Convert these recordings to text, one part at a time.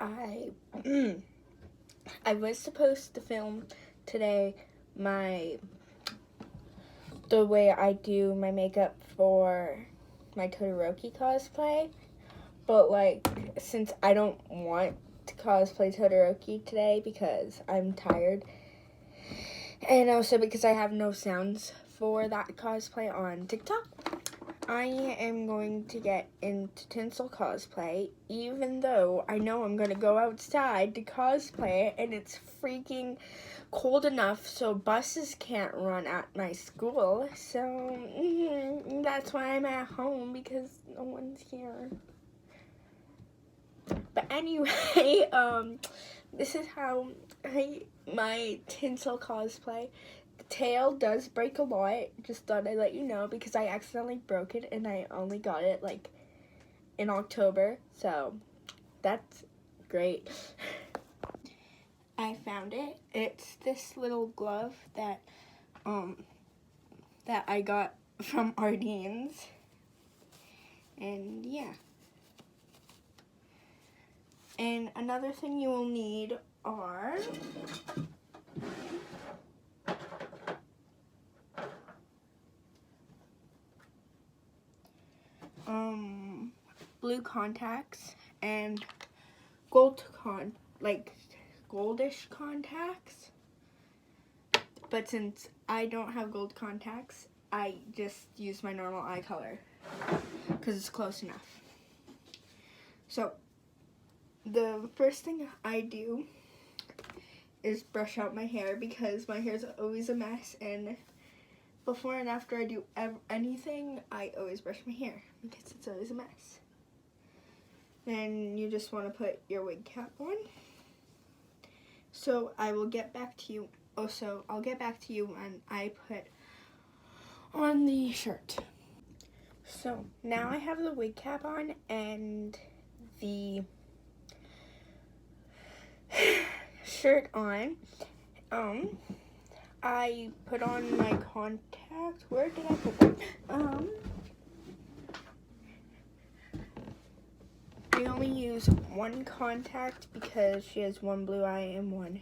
I I was supposed to film today the way I do my makeup for my Todoroki cosplay, but like since I don't want to cosplay Todoroki today because I'm tired, and also because I have no sounds for that cosplay on TikTok, I am going to get into tinsil cosplay, even though I know I'm going to go outside to cosplay it, and it's freaking cold enough so buses can't run at my school. So that's why I'm at home, because no one's here. But anyway, this is how my tinsel cosplay. The tail does break a lot. Just thought I'd let you know because I accidentally broke it and I only got it like in October. So that's great. I found it. It's this little glove that I got from Ardene's. And yeah. And another thing you will need are blue contacts and goldish contacts. But since I don't have gold contacts, I just use my normal eye color because it's close enough. So the first thing I do is brush out my hair because my hair is always a mess, and before and after I do anything, I always brush my hair because it's always a mess. Then you just want to put your wig cap on. So I will get back to you. Also, I'll get back to you when I put on the shirt. So now I have the wig cap on and the shirt on. I put on my contacts. Where did I put them? I only use one contact because she has one blue eye and one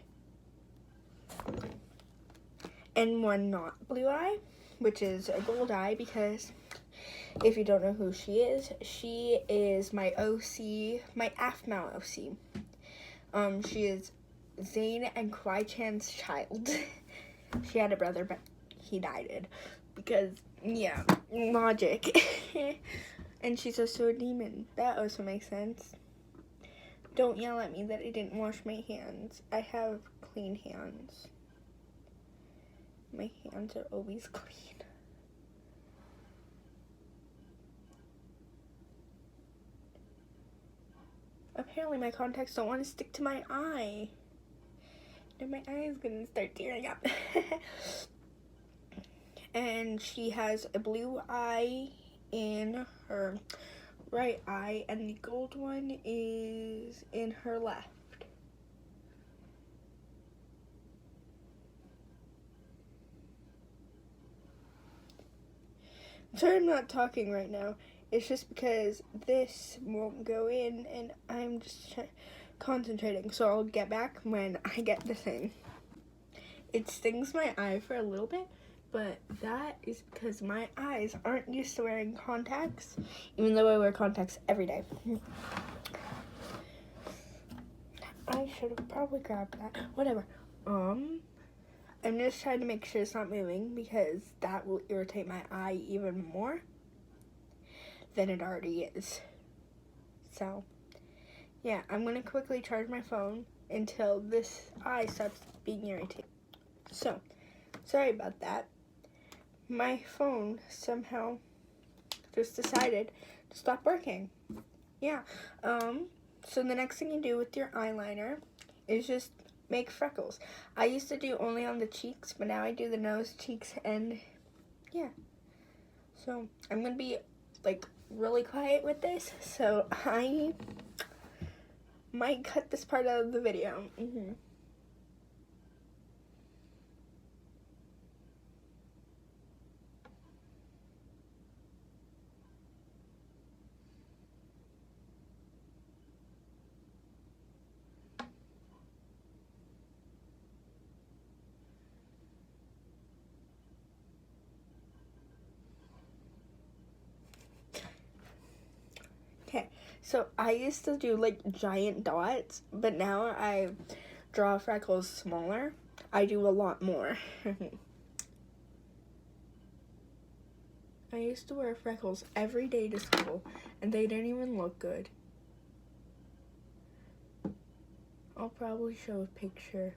not blue eye, which is a gold eye, because if you don't know who she is my OC, my aphmau OC. She is Zane and Kwai-chan's child. She had a brother, but he died because, yeah, logic. And she's also a demon. That also makes sense. Don't yell at me that I didn't wash my hands. I have clean hands. My hands are always clean. Apparently my contacts don't want to stick to my eye. And my eye is gonna start tearing up. And she has a blue eye in her right eye, and the gold one is in her left. I'm sorry I'm not talking right now. It's just because this won't go in and I'm just concentrating. So I'll get back when I get the thing. It stings my eye for a little bit, but that is because my eyes aren't used to wearing contacts, even though I wear contacts every day. I should have probably grabbed that. Whatever. I'm just trying to make sure it's not moving because that will irritate my eye even more than it already is. So, yeah, I'm going to quickly charge my phone until this eye stops being irritated. So, sorry about that. My phone somehow just decided to stop working. Yeah, so the next thing you do with your eyeliner is just make freckles. I used to do only on the cheeks, but now I do the nose, cheeks, and yeah. So I'm gonna be like really quiet with this, so I might cut this part out of the video. So I used to do like giant dots, but now I draw freckles smaller. I do a lot more. I used to wear freckles every day to school, and they didn't even look good. I'll probably show a picture.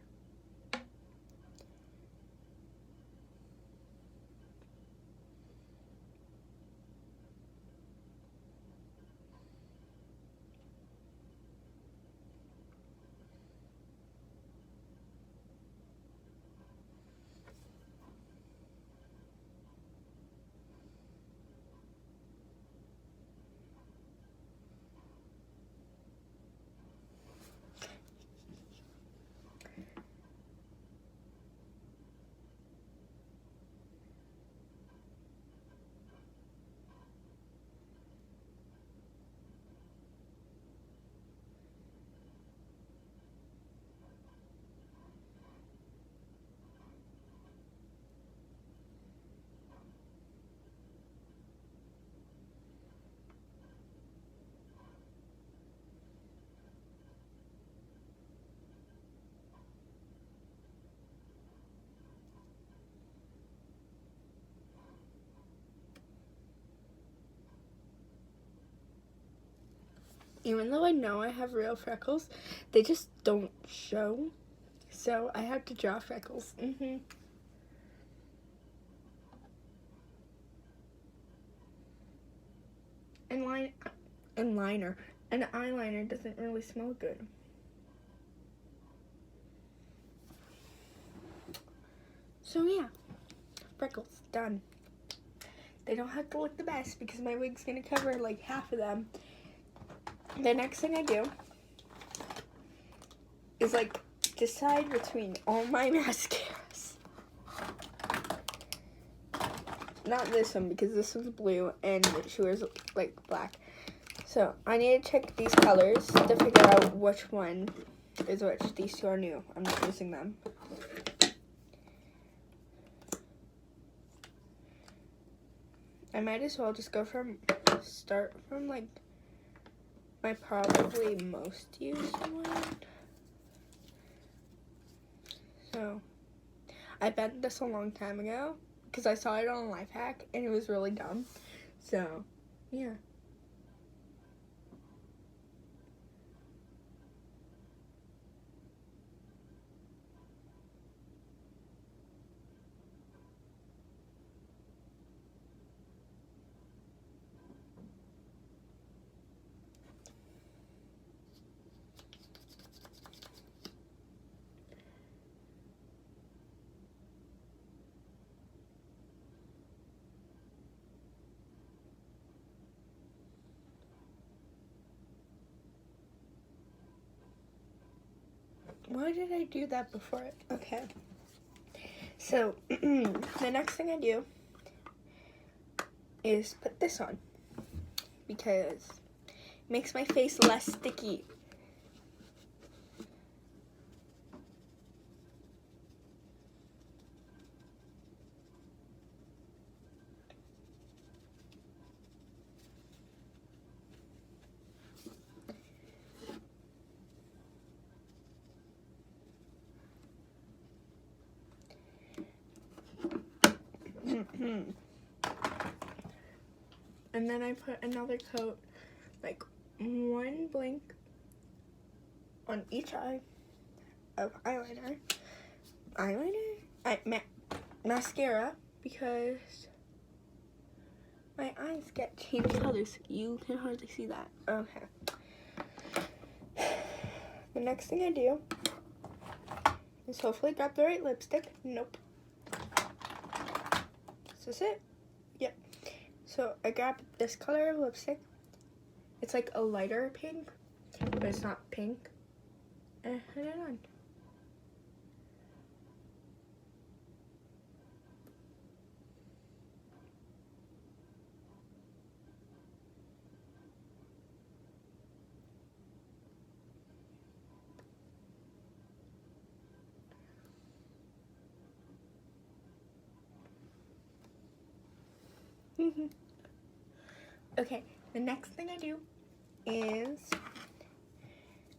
Even though I know I have real freckles, they just don't show. So I have to draw freckles. And liner. And eyeliner doesn't really smell good. So yeah, freckles, done. They don't have to look the best because my wig's gonna cover like half of them. The next thing I do is like decide between all my mascaras. Not this one because this one's blue and she wears like black. So I need to check these colors to figure out which one is which. These two are new. I'm not using them. I might as well just start from like my probably most used one. So I bet this a long time ago because I saw it on Lifehack and it was really dumb. So yeah. Why did I do that before? Okay. So, the next thing I do is put this on because it makes my face less sticky. And then I put another coat, like one blink on each eye of mascara, because my eyes get changed colors. You can hardly see that. Okay. The next thing I do is hopefully grab the right lipstick. Nope. Is this it? Yep. So I grabbed this color of lipstick. It's like a lighter pink, but it's not pink. And put it on. Okay, the next thing I do is,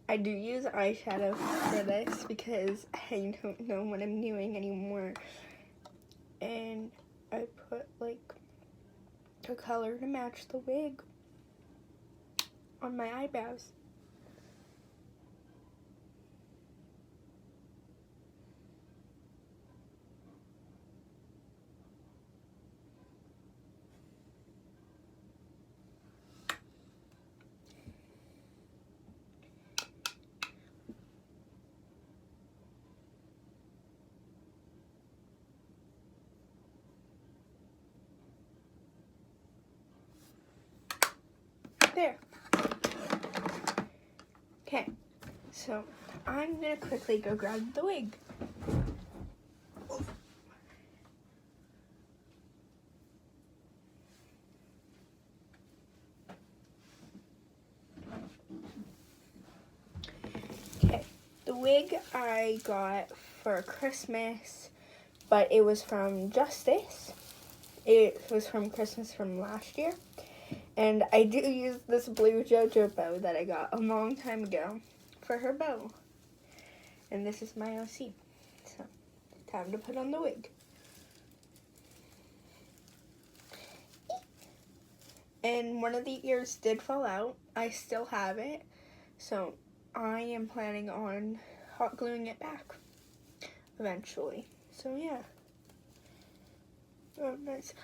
I do use eyeshadow for this because I don't know what I'm doing anymore. And I put like a color to match the wig on my eyebrows. There. Okay, so I'm gonna quickly go grab the wig. Okay, the wig I got for Christmas, but it was from Justice. It was from Christmas from last year. And I do use this blue JoJo bow that I got a long time ago for her bow. And this is my OC. So, time to put on the wig. And one of the ears did fall out. I still have it. So, I am planning on hot gluing it back eventually. So, yeah. Oh, nice.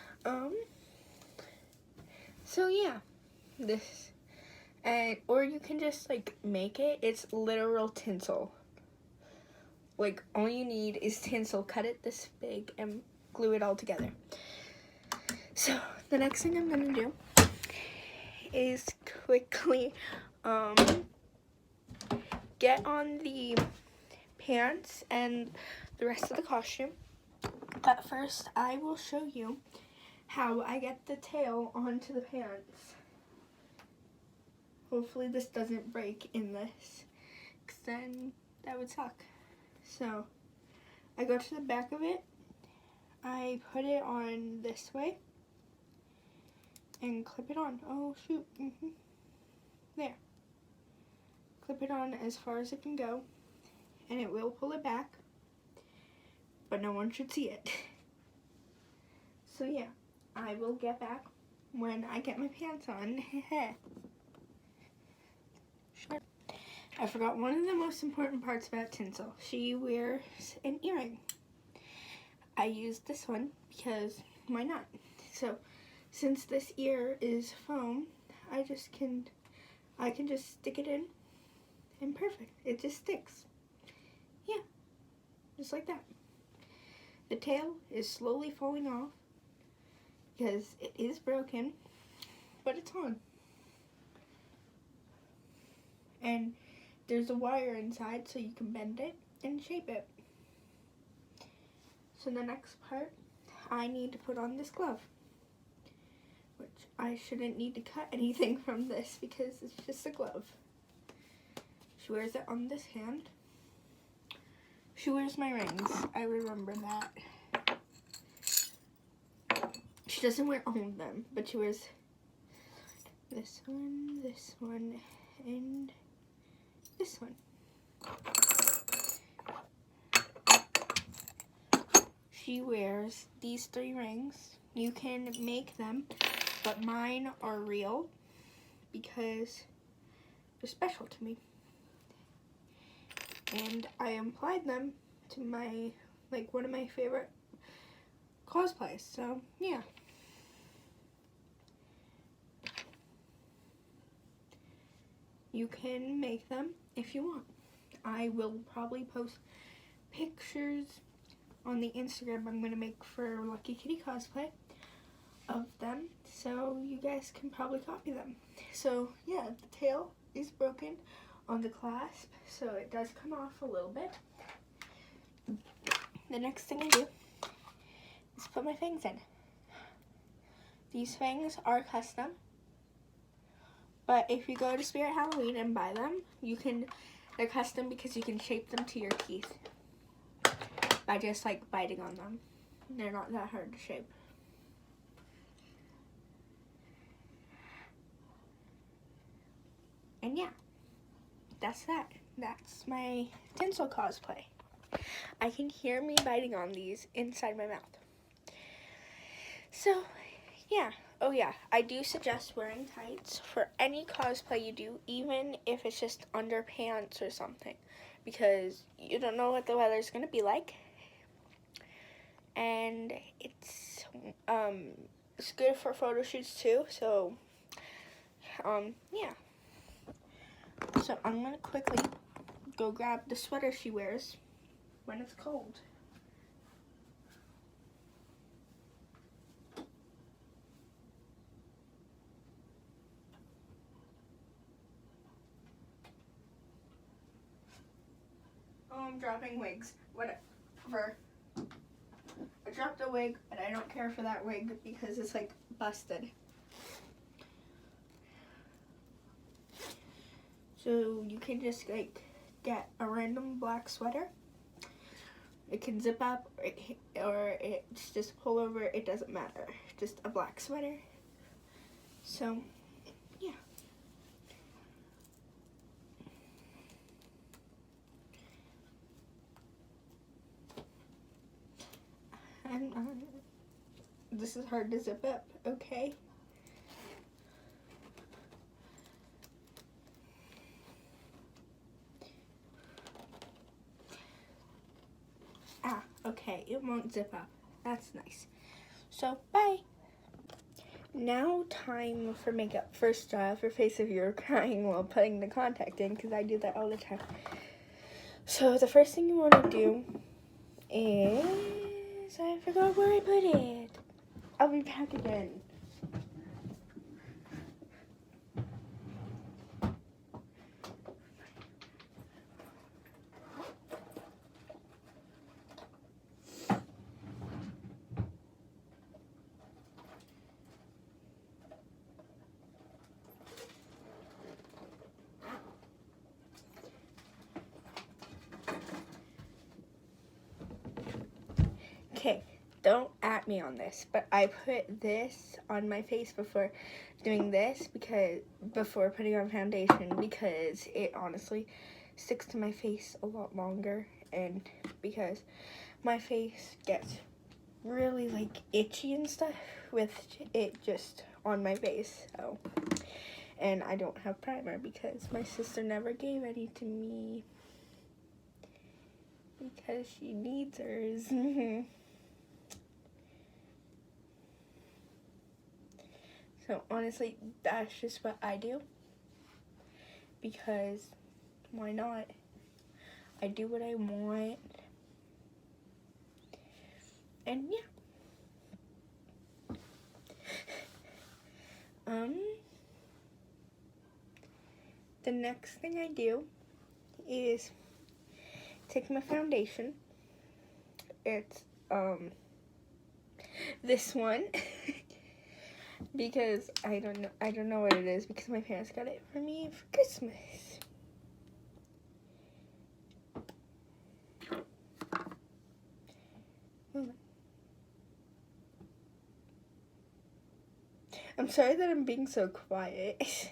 So yeah, this, and or you can just like make it. It's literal tinsel. Like all you need is tinsel. Cut it this big and glue it all together. So the next thing I'm gonna do is quickly get on the pants and the rest of the costume. But first, I will show you how I get the tail onto the pants. Hopefully this doesn't break in this, because then that would suck. So I go to the back of it, I put it on this way, and clip it on. Oh shoot, there. Clip it on as far as it can go, and it will pull it back, but no one should see it. So yeah. I will get back when I get my pants on. I forgot one of the most important parts about Tinsel. She wears an earring. I used this one because why not? So since this ear is foam, I can just stick it in and perfect. It just sticks. Yeah, just like that. The tail is slowly falling off because it is broken, but it's on. And there's a wire inside so you can bend it and shape it. So the next part, I need to put on this glove, which I shouldn't need to cut anything from this because it's just a glove. She wears it on this hand. She wears my rings, I remember that. She doesn't wear all of them, but she wears this one, and this one. She wears these 3 rings. You can make them, but mine are real because they're special to me. And I applied them to my, like, one of my favorite cosplays, so yeah. You can make them if you want. I will probably post pictures on the Instagram I'm going to make for Lucky Kitty Cosplay of them, so you guys can probably copy them. So yeah, the tail is broken on the clasp, so it does come off a little bit. The next thing I do is put my fangs in. These fangs are custom, but if you go to Spirit Halloween and buy them, they're custom because you can shape them to your teeth by just like biting on them. They're not that hard to shape. And yeah, that's that. That's my tinsel cosplay. I can hear me biting on these inside my mouth. So, yeah. Oh yeah, I do suggest wearing tights for any cosplay you do, even if it's just underpants or something, because you don't know what the weather's gonna be like. And it's good for photo shoots too, so yeah. So I'm gonna quickly go grab the sweater she wears when it's cold. Oh, I'm dropping wigs. Whatever. I dropped a wig, and I don't care for that wig because it's like busted. So you can just like get a random black sweater. It can zip up or it's just pull over. It doesn't matter. Just a black sweater. So yeah. This is hard to zip up. Okay. Okay, it won't zip up. That's nice. So, bye. Now time for makeup. First, for face if you're crying while putting the contact in, because I do that all the time. So, the first thing you want to do is, I forgot where I put it. I'll be back again. Okay, don't at me on this, but I put this on my face before doing this before putting on foundation, because it honestly sticks to my face a lot longer, and because my face gets really like itchy and stuff with it just on my face. So, and I don't have primer because my sister never gave any to me because she needs hers. So honestly, that's just what I do, because why not? I do what I want. And yeah. The next thing I do is take my foundation. It's this one. Because I don't know what it is, because my parents got it for me for Christmas. I'm sorry that I'm being so quiet.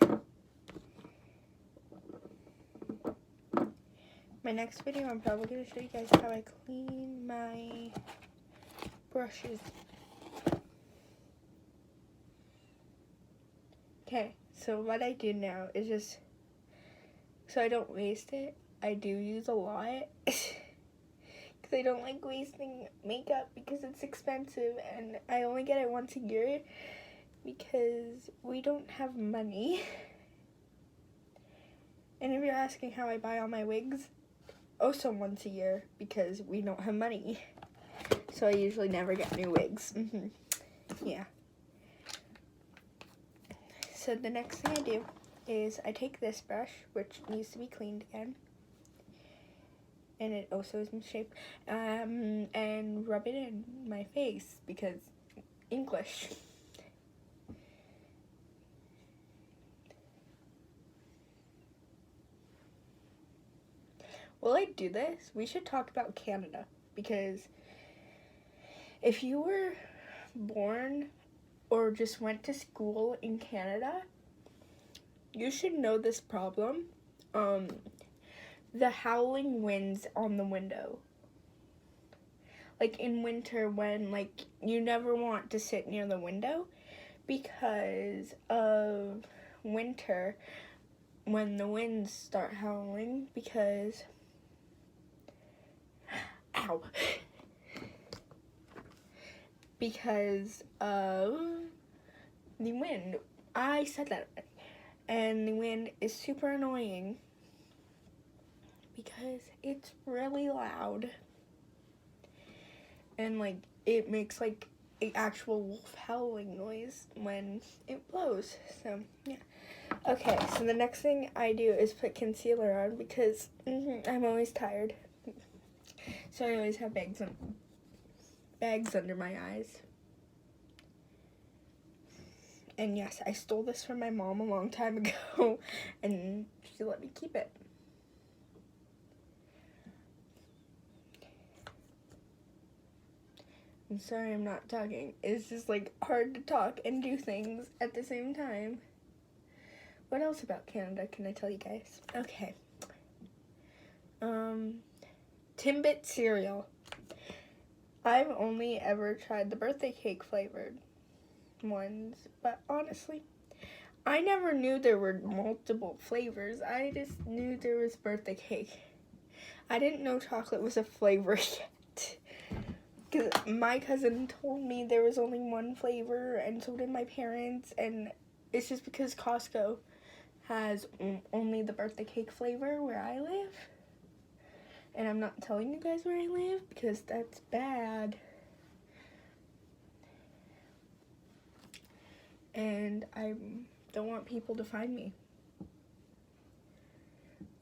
My next video, I'm probably going to show you guys how I clean my brushes. Okay, so what I do now is just, so I don't waste it, I do use a lot. Because I don't like wasting makeup because it's expensive, and I only get it once a year because we don't have money. And if you're asking how I buy all my wigs, also once a year because we don't have money. So I usually never get new wigs. Yeah. So the next thing I do is I take this brush, which needs to be cleaned again, and it also is in shape, and rub it in my face because English. While I do this, we should talk about Canada, because if you were born or just went to school in Canada, you should know this problem. The howling winds on the window. Like in winter when like you never want to sit near the window because of winter when the winds start howling because ow because of the wind. I said that, and the wind is super annoying because it's really loud and like it makes like an actual wolf howling noise when it blows. So yeah. Okay, so the next thing I do is put concealer on because I'm always tired. So I always have bags under my eyes. And yes, I stole this from my mom a long time ago, and she let me keep it. I'm sorry I'm not talking. It's just like hard to talk and do things at the same time. What else about Canada can I tell you guys? Okay. Timbit cereal. I've only ever tried the birthday cake flavored ones, but honestly, I never knew there were multiple flavors. I just knew there was birthday cake. I didn't know chocolate was a flavor yet. Because my cousin told me there was only one flavor, and so did my parents, and it's just because Costco has only the birthday cake flavor where I live. And I'm not telling you guys where I live because that's bad. And I don't want people to find me.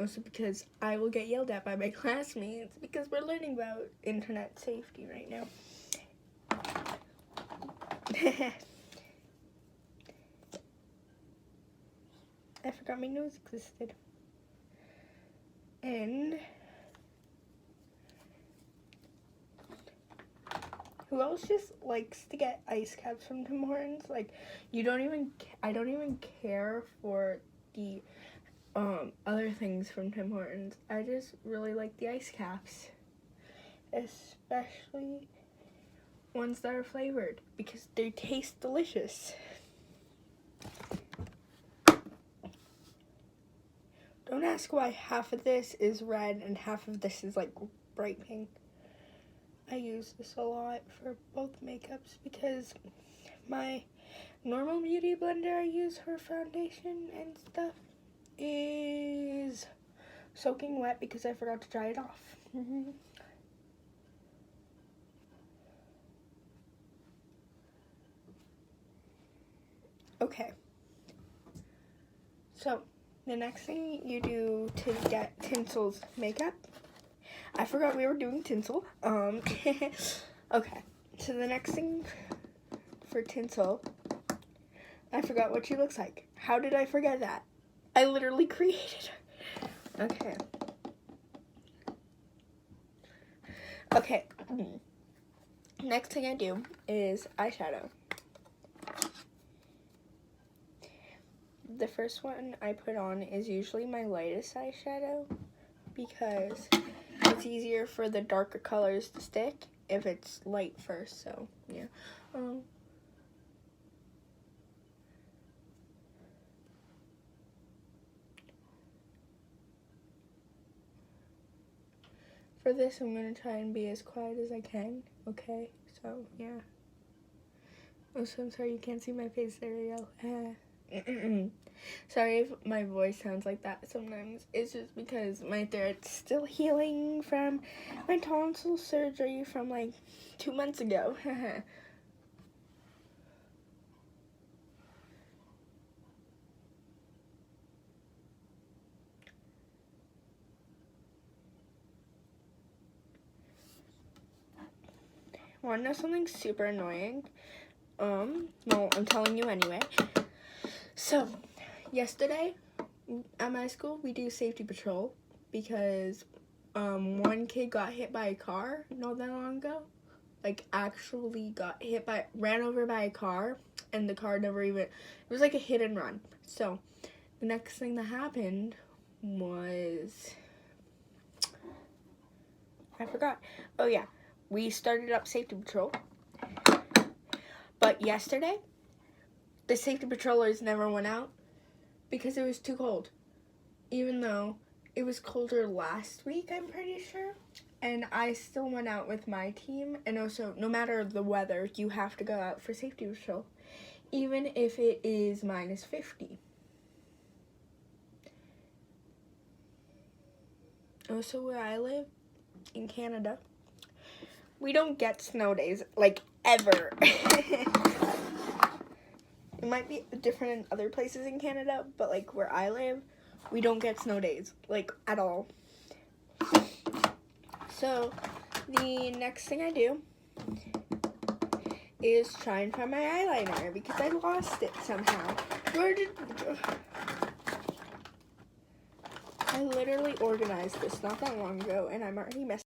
Also because I will get yelled at by my classmates because we're learning about internet safety right now. I forgot my nose existed. And who else just likes to get ice caps from Tim Hortons? Like, I don't even care for the other things from Tim Hortons. I just really like the ice caps, especially ones that are flavored because they taste delicious. Don't ask why half of this is red and half of this is like bright pink. I use this a lot for both makeups because my normal beauty blender I use for foundation and stuff is soaking wet because I forgot to dry it off. Okay. So, the next thing you do to get Tinsil's makeup, I forgot we were doing Tinsil. Okay, so the next thing for Tinsil, I forgot what she looks like. How did I forget that? I literally created her. Okay, next thing I do is eyeshadow. The first one I put on is usually my lightest eyeshadow because it's easier for the darker colors to stick if it's light first, so yeah. For this, I'm going to try and be as quiet as I can, okay? So, yeah. Also, I'm sorry you can't see my face there, yo. Sorry if my voice sounds like that sometimes. It's just because my throat's still healing from my tonsil surgery from like 2 months ago. Want to know something super annoying? No, I'm telling you anyway. So, yesterday at my school, we do safety patrol because one kid got hit by a car not that long ago. Like, actually ran over by a car, and the car never even, it was like a hit and run. So, the next thing that happened was, I forgot. Oh yeah, we started up safety patrol. But yesterday, the safety patrollers never went out because it was too cold. Even though it was colder last week, I'm pretty sure. And I still went out with my team. And also, no matter the weather, you have to go out for safety patrol, even if it is minus 50. Also, where I live, in Canada, we don't get snow days, like, ever. It might be different in other places in Canada, but, like, where I live, we don't get snow days, like, at all. So, the next thing I do is try and find my eyeliner, because I lost it somehow. I literally organized this not that long ago, and I'm already messing